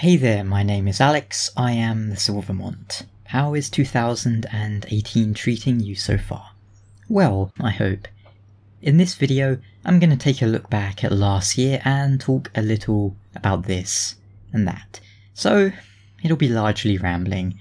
Hey there, my name is Alex, I am the Silver Mont. How is 2018 treating you so far? Well, I hope. In this video, I'm going to take a look back at last year and talk a little about this and that. So, it'll be largely rambling.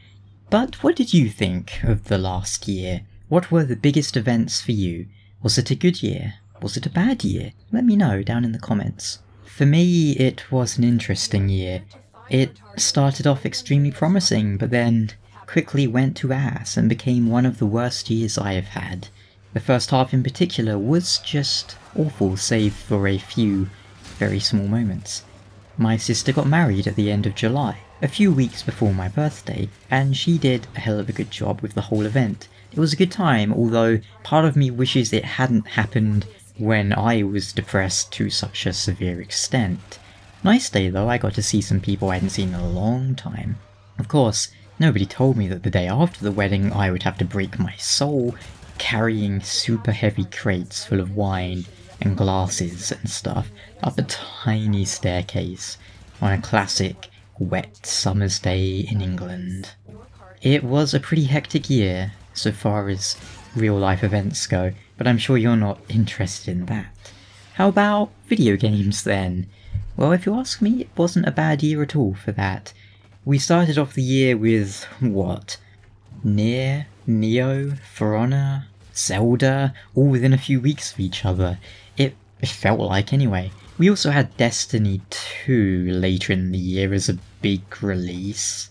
But what did you think of the last year? What were the biggest events for you? Was it a good year? Was it a bad year? Let me know down in the comments. For me, it was an interesting year. It started off extremely promising, but then quickly went to ass and became one of the worst years I have had. The first half in particular was just awful, save for a few very small moments. My sister got married at the end of July, a few weeks before my birthday, and she did a hell of a good job with the whole event. It was a good time, although part of me wishes it hadn't happened when I was depressed to such a severe extent. Nice day though, I got to see some people I hadn't seen in a long time. Of course, nobody told me that the day after the wedding I would have to break my soul carrying super heavy crates full of wine and glasses and stuff up a tiny staircase on a classic wet summer's day in England. It was a pretty hectic year so far as real life events go, but I'm sure you're not interested in that. How about video games then? Well, if you ask me, it wasn't a bad year at all for that. We started off the year with, what? Nier, Neo, For Honor, Zelda, all within a few weeks of each other. It felt like anyway. We also had Destiny 2 later in the year as a big release.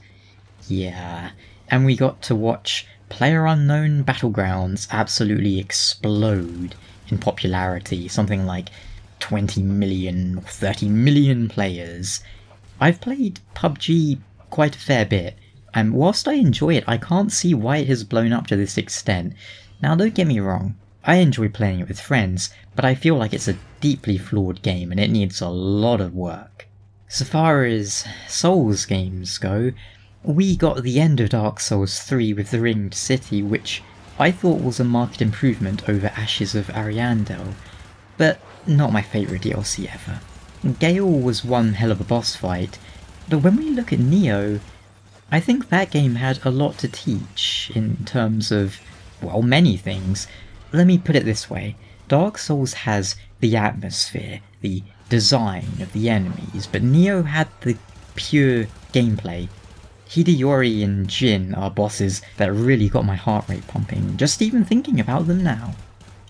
Yeah. And we got to watch PlayerUnknown Battlegrounds absolutely explode in popularity, something like 20 million or 30 million players. I've played PUBG quite a fair bit, and whilst I enjoy it, I can't see why it has blown up to this extent. Now don't get me wrong, I enjoy playing it with friends, but I feel like it's a deeply flawed game and it needs a lot of work. So far as Souls games go, we got the end of Dark Souls 3 with the Ringed City, which I thought was a marked improvement over Ashes of Ariandel, but not my favourite DLC ever. Gale was one hell of a boss fight, but when we look at Neo, I think that game had a lot to teach in terms of, well, many things. Let me put it this way, Dark Souls has the atmosphere, the design of the enemies, but Neo had the pure gameplay. Hideyori and Jin are bosses that really got my heart rate pumping, just even thinking about them now.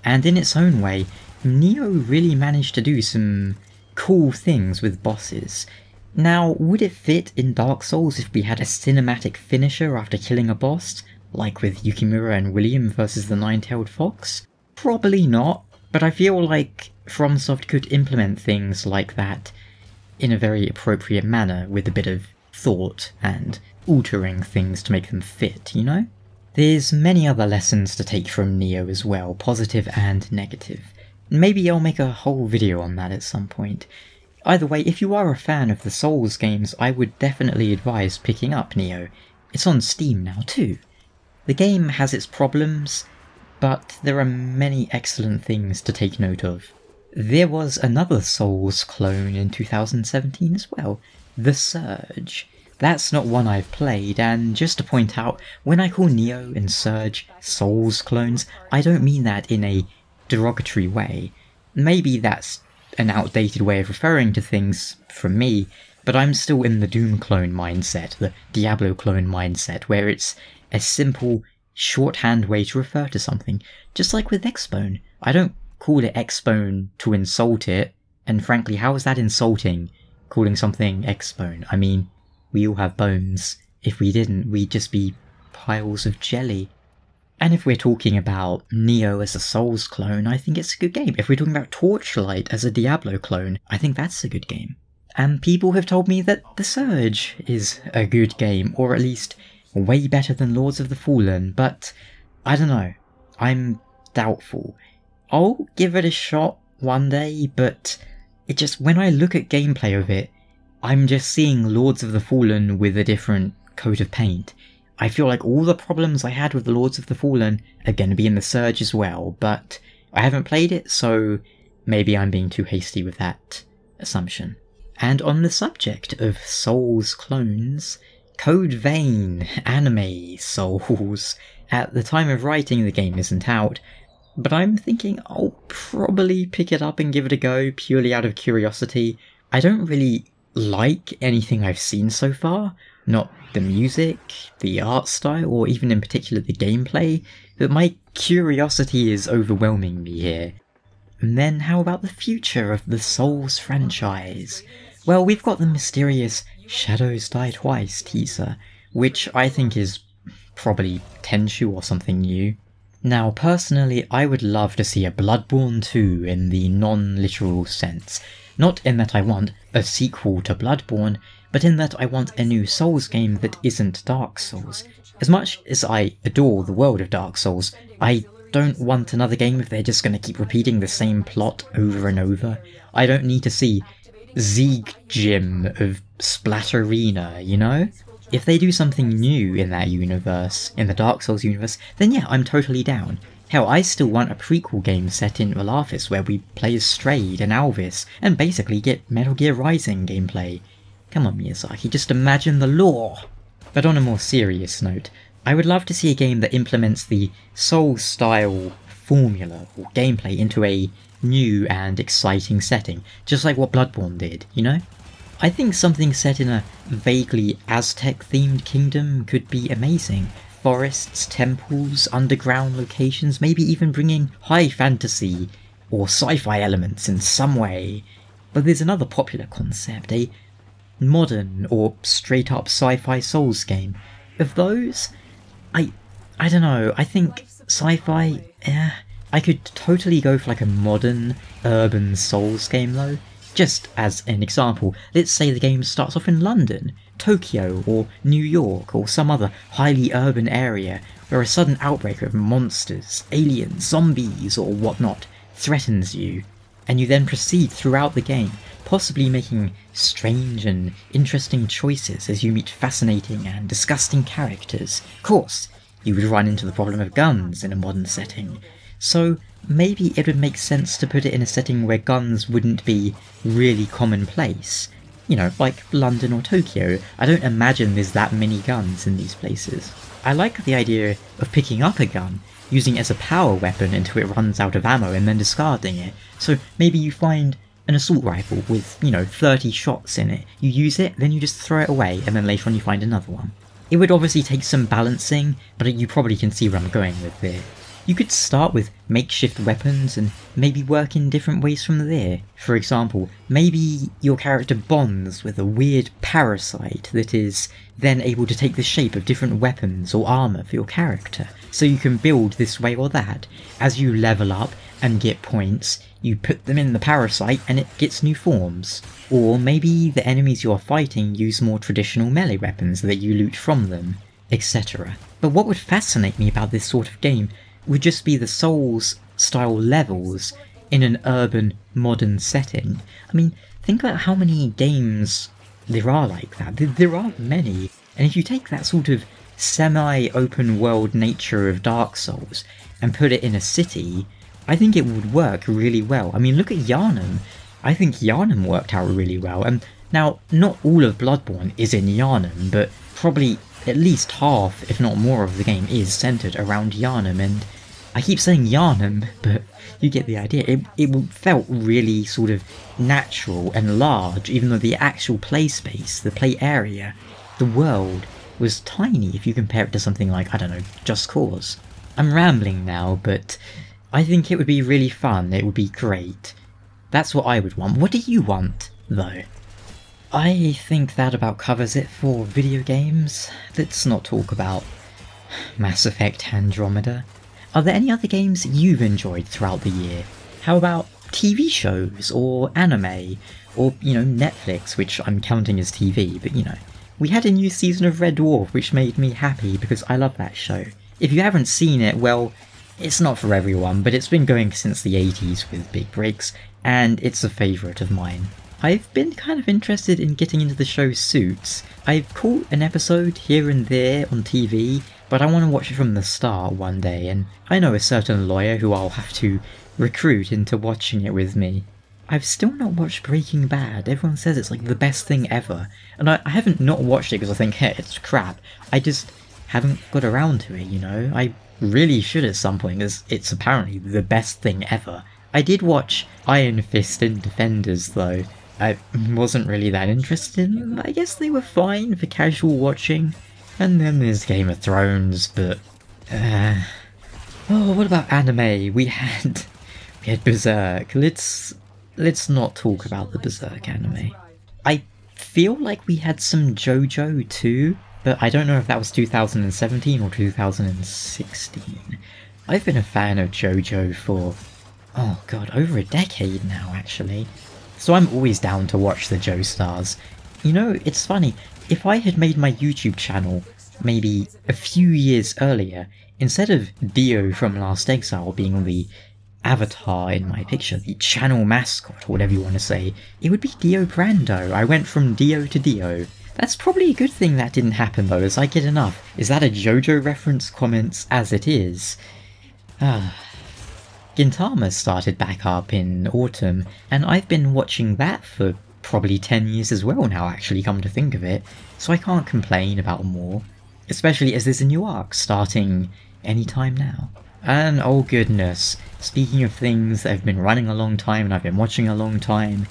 And in its own way, Neo really managed to do some cool things with bosses. Now, would it fit in Dark Souls if we had a cinematic finisher after killing a boss, like with Yukimura and William versus the Nine-Tailed Fox? Probably not, but I feel like FromSoft could implement things like that in a very appropriate manner with a bit of thought and altering things to make them fit, you know? There's many other lessons to take from Neo as well, positive and negative. Maybe I'll make a whole video on that at some point. Either way, if you are a fan of the Souls games, I would definitely advise picking up Neo. It's on Steam now too. The game has its problems, but there are many excellent things to take note of. There was another Souls clone in 2017 as well, The Surge. That's not one I've played, and just to point out, when I call Neo and Surge Souls clones, I don't mean that in a derogatory way. Maybe that's an outdated way of referring to things from me, but I'm still in the Doom clone mindset, the Diablo clone mindset, where it's a simple, shorthand way to refer to something, just like with Xbone. I don't call it Xbone to insult it, and frankly, how is that insulting, calling something Xbone? I mean, we all have bones. If we didn't, we'd just be piles of jelly. And if we're talking about Neo as a Souls clone, I think it's a good game. If we're talking about Torchlight as a Diablo clone, I think that's a good game. And people have told me that The Surge is a good game, or at least way better than Lords of the Fallen, but I don't know. I'm doubtful. I'll give it a shot one day, but it just, when I look at gameplay of it, I'm just seeing Lords of the Fallen with a different coat of paint. I feel like all the problems I had with the Lords of the Fallen are going to be in The Surge as well, but I haven't played it, so maybe I'm being too hasty with that assumption. And on the subject of Souls clones, Code Vein anime Souls. At the time of writing, the game isn't out, but I'm thinking I'll probably pick it up and give it a go purely out of curiosity. I don't really like anything I've seen so far, not the music, the art style, or even in particular the gameplay, but my curiosity is overwhelming me here. And then how about the future of the Souls franchise? Well, we've got the mysterious Shadows Die Twice teaser, which I think is probably Tenchu or something new. Now, personally, I would love to see a Bloodborne 2 in the non-literal sense. Not in that I want a sequel to Bloodborne, but in that I want a new Souls game that isn't Dark Souls. As much as I adore the world of Dark Souls, I don't want another game if they're just going to keep repeating the same plot over and over. I don't need to see Zeeg Gym of Splatterina, you know? If they do something new in that universe, in the Dark Souls universe, then yeah, I'm totally down. Hell, I still want a prequel game set in Valafis where we play as Strayed and Alvis, and basically get Metal Gear Rising gameplay. Come on Miyazaki, just imagine the lore! But on a more serious note, I would love to see a game that implements the Souls-style formula or gameplay into a new and exciting setting, just like what Bloodborne did, you know? I think something set in a vaguely Aztec-themed kingdom could be amazing. Forests, temples, underground locations, maybe even bringing high fantasy or sci-fi elements in some way. But there's another popular concept, a modern or straight-up sci-fi Souls game. Of those, I don't know, I think sci-fi, I could totally go for like a modern, urban Souls game though. Just as an example, let's say the game starts off in London, Tokyo, or New York, or some other highly urban area where a sudden outbreak of monsters, aliens, zombies, or whatnot threatens you, and you then proceed throughout the game, possibly making strange and interesting choices as you meet fascinating and disgusting characters. Of course, you would run into the problem of guns in a modern setting, so maybe it would make sense to put it in a setting where guns wouldn't be really commonplace. You know, like London or Tokyo. I don't imagine there's that many guns in these places. I like the idea of picking up a gun, using it as a power weapon until it runs out of ammo and then discarding it. So maybe you find an assault rifle with, 30 shots in it. You use it, then you just throw it away, and then later on you find another one. It would obviously take some balancing, but you probably can see where I'm going with it. You could start with makeshift weapons and maybe work in different ways from there. For example, maybe your character bonds with a weird parasite that is then able to take the shape of different weapons or armour for your character, so you can build this way or that. As you level up and get points, you put them in the parasite and it gets new forms. Or maybe the enemies you're fighting use more traditional melee weapons that you loot from them, etc. But what would fascinate me about this sort of game would just be the Souls-style levels in an urban, modern setting. I mean, think about how many games there are like that. There aren't many. And if you take that sort of semi-open world nature of Dark Souls and put it in a city, I think it would work really well. I mean, look at Yharnam. I think Yharnam worked out really well. And now, not all of Bloodborne is in Yharnam, but probably at least half, if not more, of the game is centred around Yharnam, and I keep saying Yharnam, but you get the idea. It felt really sort of natural and large, even though the actual play space, the play area, the world, was tiny if you compare it to something like, I don't know, Just Cause. I'm rambling now, but I think it would be really fun, it would be great. That's what I would want. What do you want, though? I think that about covers it for video games. Let's not talk about Mass Effect Andromeda. Are there any other games you've enjoyed throughout the year? How about TV shows, or anime, or, Netflix, which I'm counting as TV, but we had a new season of Red Dwarf, which made me happy because I love that show. If you haven't seen it, well, it's not for everyone, but it's been going since the 80s with big breaks, and it's a favourite of mine. I've been kind of interested in getting into the show Suits. I've caught an episode here and there on TV, but I want to watch it from the start one day, and I know a certain lawyer who I'll have to recruit into watching it with me. I've still not watched Breaking Bad. Everyone says it's like the best thing ever. And I haven't not watched it because I think, hey, it's crap. I just haven't got around to it, you know? I really should at some point, as it's apparently the best thing ever. I did watch Iron Fist and Defenders though. I wasn't really that interested in them. I guess they were fine for casual watching. And then there's Game of Thrones, but... Oh, what about anime? We had Berserk. Let's not talk about the Berserk anime. I feel like we had some JoJo too, but I don't know if that was 2017 or 2016. I've been a fan of JoJo for, oh god, over a decade now actually. So I'm always down to watch the Joestars. You know, it's funny, if I had made my YouTube channel maybe a few years earlier, instead of Dio from Last Exile being the avatar in my picture, the channel mascot, or whatever you want to say, it would be Dio Brando. I went from Dio to Dio. That's probably a good thing that didn't happen though, as I get enough. Is that a JoJo reference? Comments as it is. Gintama started back up in autumn, and I've been watching that for probably 10 years as well now, actually, come to think of it, so I can't complain about more. Especially as there's a new arc starting anytime now. And oh goodness, speaking of things that have been running a long time and I've been watching a long time,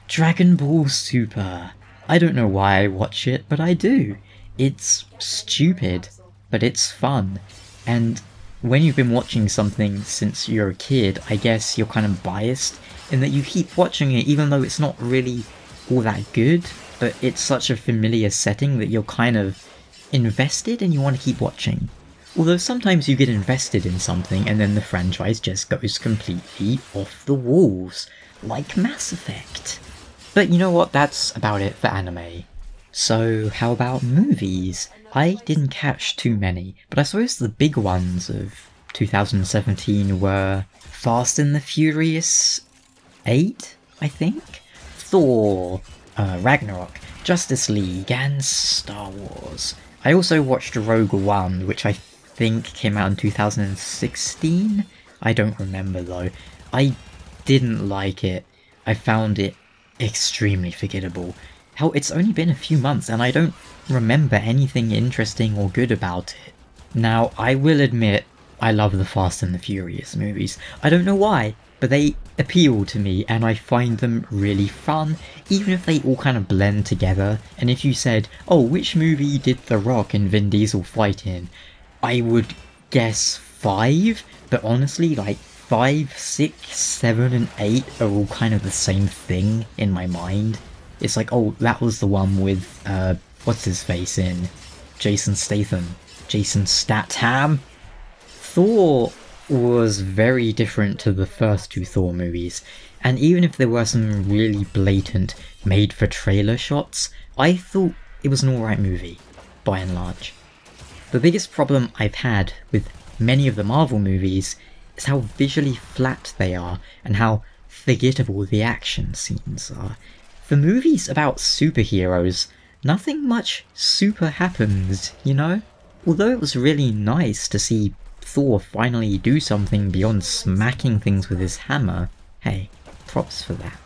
Dragon Ball Super. I don't know why I watch it, but I do. It's stupid, but it's fun. And when you've been watching something since you're a kid, I guess you're kind of biased in that you keep watching it even though it's not really all that good, but it's such a familiar setting that you're kind of invested and you want to keep watching. Although sometimes you get invested in something and then the franchise just goes completely off the walls, like Mass Effect. But you know what, that's about it for anime. So how about movies? I didn't catch too many, but I suppose the big ones of 2017 were Fast and the Furious 8, I think? Thor, Ragnarok, Justice League, and Star Wars. I also watched Rogue One, which I think came out in 2016? I don't remember though. I didn't like it. I found it extremely forgettable. Hell, it's only been a few months and I don't remember anything interesting or good about it. Now, I will admit, I love the Fast and the Furious movies. I don't know why, but they appeal to me and I find them really fun, even if they all kind of blend together. And if you said, oh, which movie did The Rock and Vin Diesel fight in? I would guess 5, but honestly, like 5, 6, 7, and 8 are all kind of the same thing in my mind. It's like, oh, that was the one with, what's his face in? Jason Statham. Jason Statham? Thor was very different to the first two Thor movies, and even if there were some really blatant made-for-trailer shots, I thought it was an alright movie, by and large. The biggest problem I've had with many of the Marvel movies is how visually flat they are, and how forgettable the action scenes are. For movies about superheroes, nothing much super happens, you know? Although it was really nice to see Thor finally do something beyond smacking things with his hammer, hey, props for that.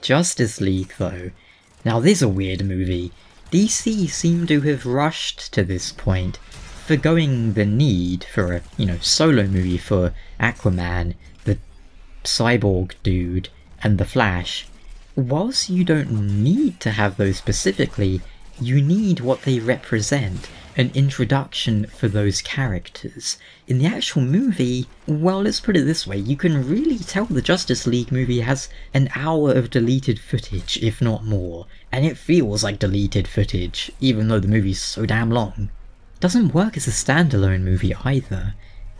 Justice League though, now this is a weird movie. DC seem to have rushed to this point, forgoing the need for a, solo movie for Aquaman, the Cyborg dude, and the Flash. Whilst you don't need to have those specifically, you need what they represent, an introduction for those characters. In the actual movie, well, let's put it this way, you can really tell the Justice League movie has an hour of deleted footage, if not more, and it feels like deleted footage, even though the movie's so damn long. It doesn't work as a standalone movie either.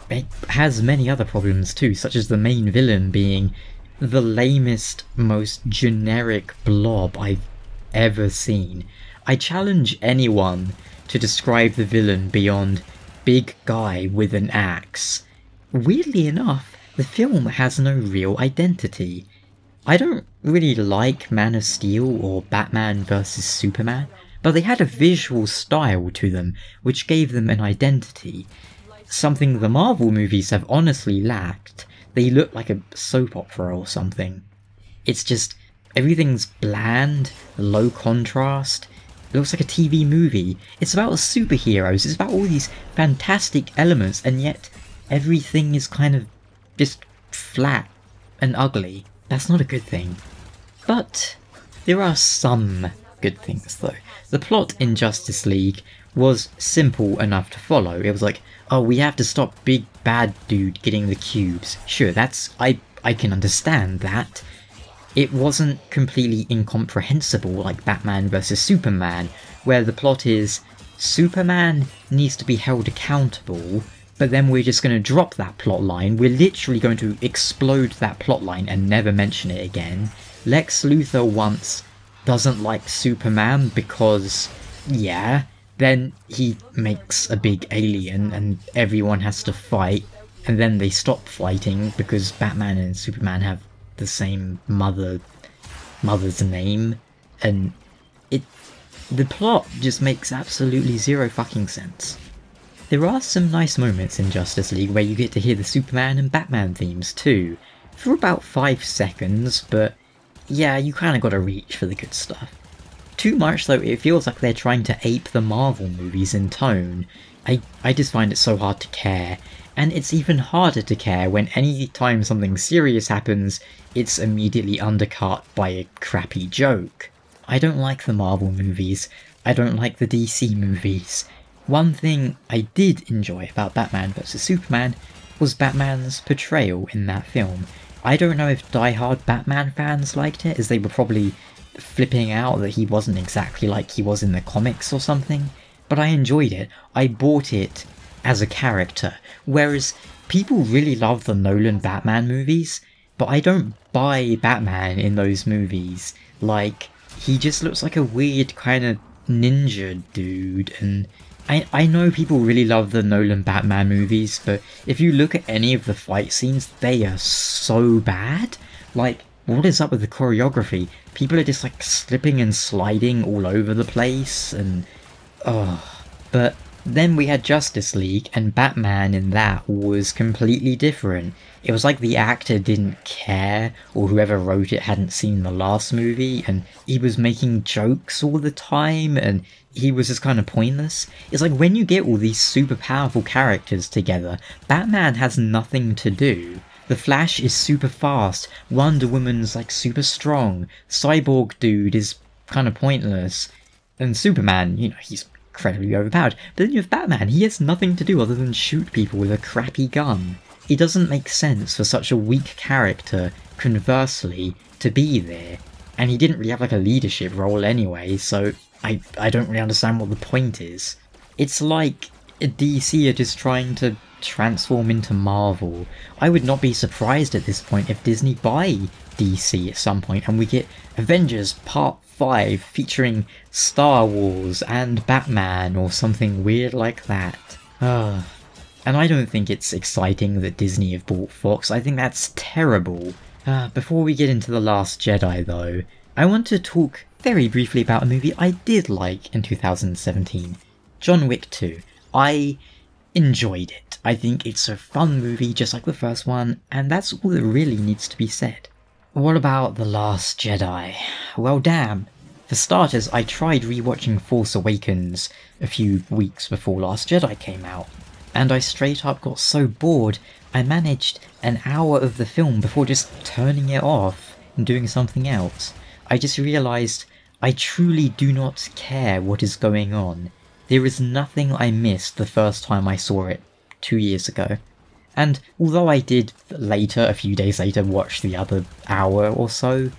It has many other problems too, such as the main villain being the lamest, most generic blob I've ever seen. I challenge anyone to describe the villain beyond big guy with an axe. Weirdly enough, the film has no real identity. I don't really like Man of Steel or Batman vs Superman, but they had a visual style to them which gave them an identity. Something the Marvel movies have honestly lacked. They look like a soap opera or something. It's just, everything's bland, low contrast. It looks like a TV movie. It's about superheroes, it's about all these fantastic elements, and yet everything is kind of just flat and ugly. That's not a good thing. But there are some good things though. The plot in Justice League was simple enough to follow. It was like, oh, we have to stop big bad dude getting the cubes. Sure, I can understand that. It wasn't completely incomprehensible like Batman vs Superman, where the plot is Superman needs to be held accountable, but then we're just going to drop that plot line. We're literally going to explode that plot line and never mention it again. Lex Luthor once doesn't like Superman because, yeah, then he makes a big alien and everyone has to fight, and then they stop fighting because Batman and Superman have the same mother's name, and the plot just makes absolutely zero fucking sense. There are some nice moments in Justice League where you get to hear the Superman and Batman themes too, for about 5 seconds, but yeah, you kinda gotta reach for the good stuff. Too much though, it feels like they're trying to ape the Marvel movies in tone. I just find it so hard to care, and it's even harder to care when any time something serious happens, it's immediately undercut by a crappy joke. I don't like the Marvel movies, I don't like the DC movies. One thing I did enjoy about Batman vs Superman was Batman's portrayal in that film. I don't know if die-hard Batman fans liked it, as they were probably flipping out that he wasn't exactly like he was in the comics or something, but I enjoyed it. I bought it as a character, whereas people really love the Nolan Batman movies, but I don't buy Batman in those movies. Like, he just looks like a weird kind of ninja dude, and I know people really love the Nolan Batman movies, but if you look at any of the fight scenes, they are so bad. Like, what is up with the choreography? People are just like slipping and sliding all over the place, and but then we had Justice League, and Batman in that was completely different. It was like the actor didn't care, or whoever wrote it hadn't seen the last movie, and he was making jokes all the time, and he was just kind of pointless. It's like when you get all these super powerful characters together, Batman has nothing to do. The Flash is super fast, Wonder Woman's like super strong, Cyborg dude is kind of pointless, and Superman, you know, he's incredibly overpowered. But then you have Batman, he has nothing to do other than shoot people with a crappy gun. It doesn't make sense for such a weak character, conversely, to be there, and he didn't really have like a leadership role anyway, so I don't really understand what the point is. It's like DC are just trying to transform into Marvel. I would not be surprised at this point if Disney buy DC at some point and we get Avengers Part 5 featuring Star Wars and Batman or something weird like that. And I don't think it's exciting that Disney have bought Fox. I think that's terrible. Before we get into The Last Jedi though, I want to talk very briefly about a movie I did like in 2017. John Wick 2. I enjoyed it. I think it's a fun movie just like the first one, and that's all that really needs to be said. What about The Last Jedi? Well damn. For starters, I tried rewatching Force Awakens a few weeks before Last Jedi came out, and I straight up got so bored I managed an hour of the film before just turning it off and doing something else. I just realised I truly do not care what is going on. There is nothing I missed the first time I saw it 2 years ago. And although I did later, a few days later, watch the other hour or so,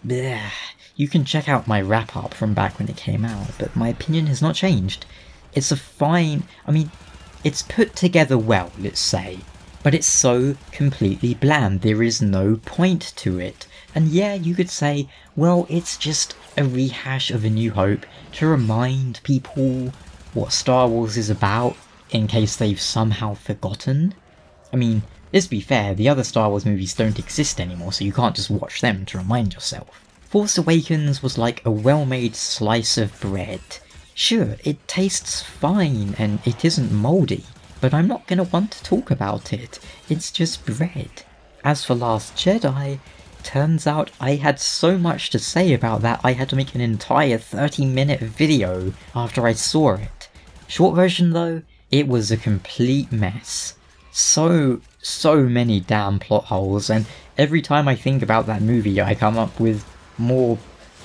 bleh, you can check out my wrap-up from back when it came out, but my opinion has not changed. It's a fine... I mean, it's put together well, let's say, but it's so completely bland. There is no point to it. And yeah, you could say, well, it's just a rehash of A New Hope to remind people what Star Wars is about, in case they've somehow forgotten. I mean, let's be fair, the other Star Wars movies don't exist anymore, so you can't just watch them to remind yourself. Force Awakens was like a well-made slice of bread. Sure, it tastes fine and it isn't mouldy, but I'm not gonna want to talk about it. It's just bread. As for Last Jedi, Turns out I had so much to say about that I had to make an entire 30-minute video after I saw it. Short version though, it was a complete mess. So many damn plot holes, and every time I think about that movie I come up with more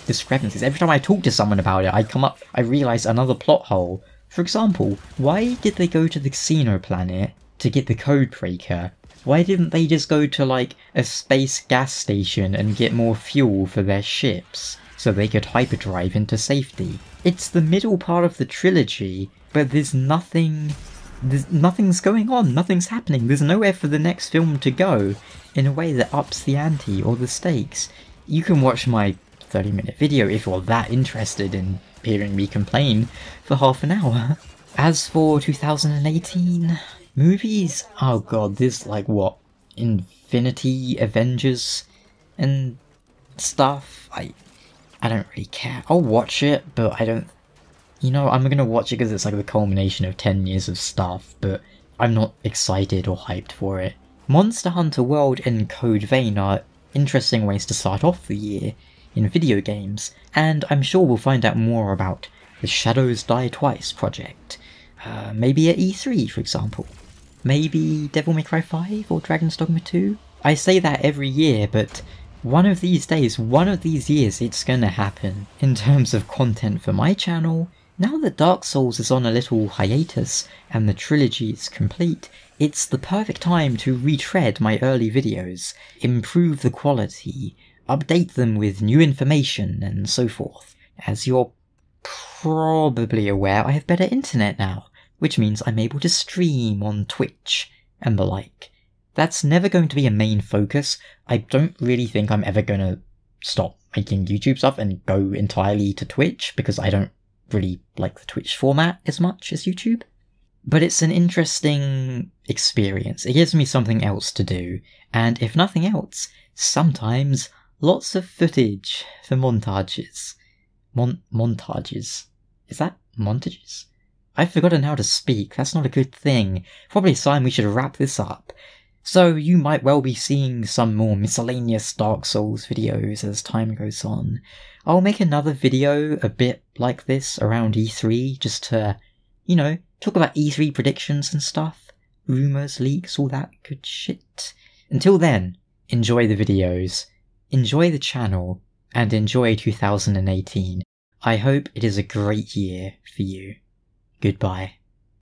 discrepancies. Every time I talk to someone about it I realise another plot hole. For example, why did they go to the casino planet to get the code breaker? Why didn't they just go to like a space gas station and get more fuel for their ships so they could hyperdrive into safety? It's the middle part of the trilogy, but there's nothing's going on, nothing's happening, there's nowhere for the next film to go in a way that ups the ante or the stakes. You can watch my 30-minute video if you're that interested in hearing me complain for half an hour. As for 2018 movies, oh god, there's like what, Infinity Avengers and stuff. I don't really care. I'll watch it, but I don't, you know, I'm gonna watch it because it's like the culmination of 10 years of stuff, but I'm not excited or hyped for it. Monster Hunter World and Code Vein are interesting ways to start off the year in video games, and I'm sure we'll find out more about the Shadows Die Twice project. Maybe at E3, for example. Maybe Devil May Cry 5 or Dragon's Dogma 2? I say that every year, but one of these days, one of these years, it's gonna happen. In terms of content for my channel, now that Dark Souls is on a little hiatus and the trilogy is complete, it's the perfect time to retread my early videos, improve the quality, update them with new information, and so forth. As you're probably aware, I have better internet now, which means I'm able to stream on Twitch and the like. That's never going to be a main focus. I don't really think I'm ever gonna stop making YouTube stuff and go entirely to Twitch, because I don't really like the Twitch format as much as YouTube. But it's an interesting experience. It gives me something else to do, and if nothing else, sometimes lots of footage for montages. Montages? Is that montages? I've forgotten how to speak, that's not a good thing. Probably a sign we should wrap this up. So you might well be seeing some more miscellaneous Dark Souls videos as time goes on. I'll make another video a bit like this around E3, just to, you know, talk about E3 predictions and stuff. Rumours, leaks, all that good shit. Until then, enjoy the videos, enjoy the channel, and enjoy 2018. I hope it is a great year for you. Goodbye.